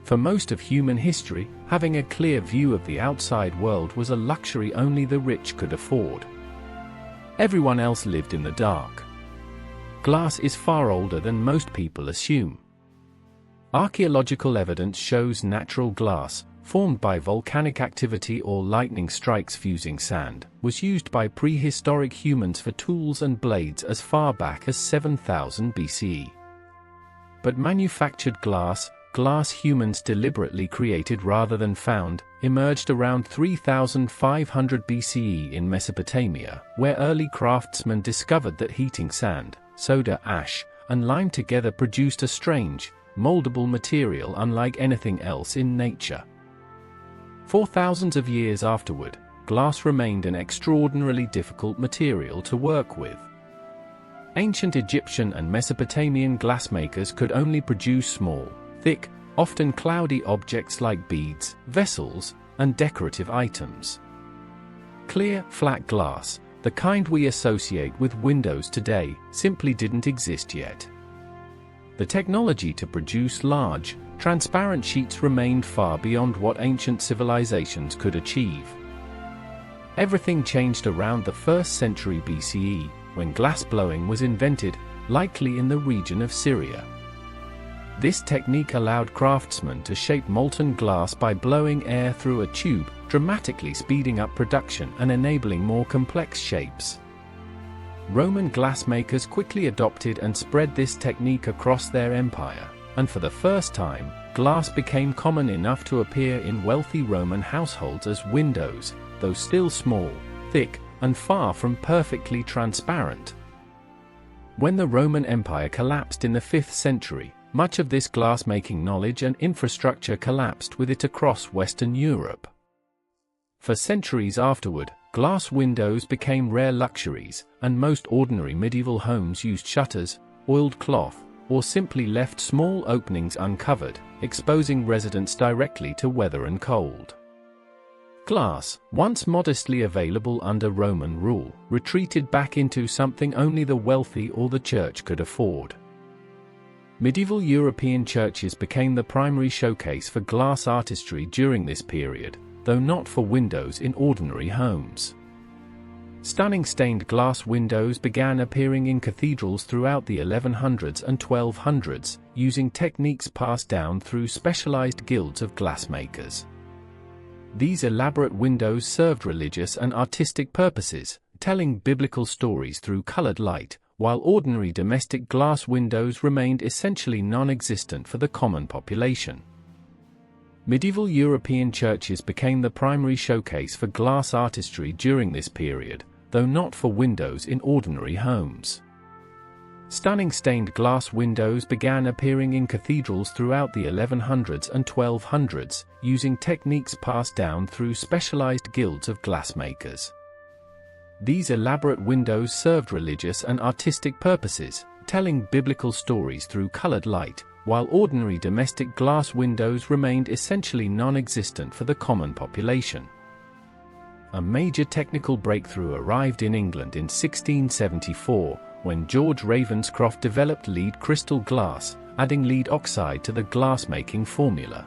For most of human history, having a clear view of the outside world was a luxury only the rich could afford. Everyone else lived in the dark. Glass is far older than most people assume. Archaeological evidence shows natural glass, formed by volcanic activity or lightning strikes fusing sand, was used by prehistoric humans for tools and blades as far back as 7000 BCE. But manufactured glass humans deliberately created rather than found, emerged around 3500 BCE in Mesopotamia, where early craftsmen discovered that heating sand, soda ash, and lime together produced a strange, moldable material unlike anything else in nature. For thousands of years afterward, glass remained an extraordinarily difficult material to work with. Ancient Egyptian and Mesopotamian glassmakers could only produce small, thick, often cloudy objects like beads, vessels, and decorative items. Clear, flat glass, the kind we associate with windows today, simply didn't exist yet. The technology to produce large, transparent sheets remained far beyond what ancient civilizations could achieve. Everything changed around the 1st century BCE, when glassblowing was invented, likely in the region of Syria. This technique allowed craftsmen to shape molten glass by blowing air through a tube, dramatically speeding up production and enabling more complex shapes. Roman glassmakers quickly adopted and spread this technique across their empire, and for the first time, glass became common enough to appear in wealthy Roman households as windows, though still small, thick, and far from perfectly transparent. When the Roman Empire collapsed in the 5th century, much of this glass-making knowledge and infrastructure collapsed with it across Western Europe. For centuries afterward, glass windows became rare luxuries, and most ordinary medieval homes used shutters, oiled cloth, or simply left small openings uncovered, exposing residents directly to weather and cold. Glass, once modestly available under Roman rule, retreated back into something only the wealthy or the church could afford. Medieval European churches became the primary showcase for glass artistry during this period, though not for windows in ordinary homes. Stunning stained glass windows began appearing in cathedrals throughout the 1100s and 1200s, using techniques passed down through specialized guilds of glassmakers. These elaborate windows served religious and artistic purposes, telling biblical stories through colored light, while ordinary domestic glass windows remained essentially non-existent for the common population. Medieval European churches became the primary showcase for glass artistry during this period, though not for windows in ordinary homes. Stunning stained glass windows began appearing in cathedrals throughout the 1100s and 1200s, using techniques passed down through specialized guilds of glassmakers. These elaborate windows served religious and artistic purposes, telling biblical stories through colored light, while ordinary domestic glass windows remained essentially non-existent for the common population. A major technical breakthrough arrived in England in 1674, when George Ravenscroft developed lead crystal glass, adding lead oxide to the glass-making formula.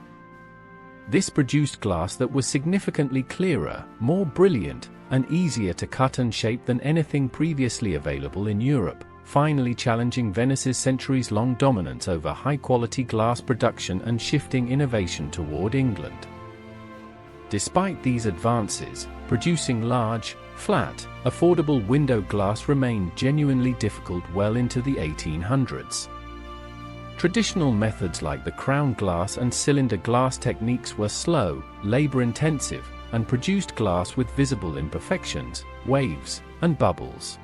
This produced glass that was significantly clearer, more brilliant, and easier to cut and shape than anything previously available in Europe, finally challenging Venice's centuries-long dominance over high-quality glass production and shifting innovation toward England. Despite these advances, producing large, flat, affordable window glass remained genuinely difficult well into the 1800s. Traditional methods like the crown glass and cylinder glass techniques were slow, labor-intensive, and produced glass with visible imperfections, waves, and bubbles.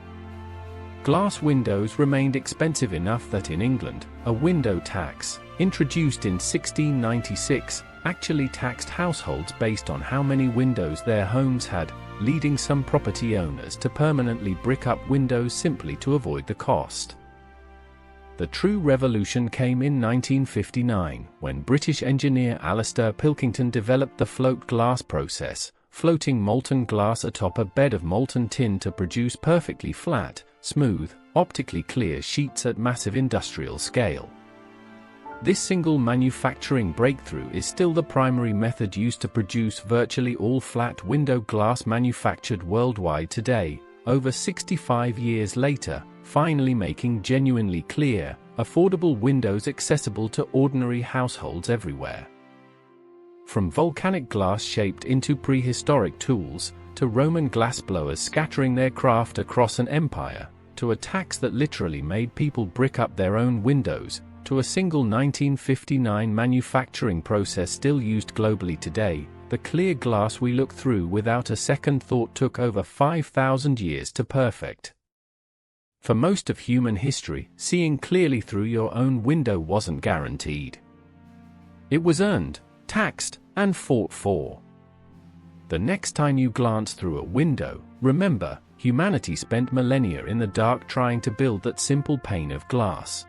Glass windows remained expensive enough that in England, a window tax, introduced in 1696, actually taxed households based on how many windows their homes had, leading some property owners to permanently brick up windows simply to avoid the cost. The true revolution came in 1959, when British engineer Alistair Pilkington developed the float glass process, floating molten glass atop a bed of molten tin to produce perfectly flat, smooth, optically clear sheets at massive industrial scale. This single manufacturing breakthrough is still the primary method used to produce virtually all flat window glass manufactured worldwide today, over 65 years later, finally making genuinely clear, affordable windows accessible to ordinary households everywhere. From volcanic glass shaped into prehistoric tools, to Roman glassblowers scattering their craft across an empire, to attacks that literally made people brick up their own windows, to a single 1959 manufacturing process still used globally today, the clear glass we look through without a second thought took over 5,000 years to perfect. For most of human history, seeing clearly through your own window wasn't guaranteed. It was earned, taxed, and fought for. The next time you glance through a window, remember, humanity spent millennia in the dark trying to build that simple pane of glass.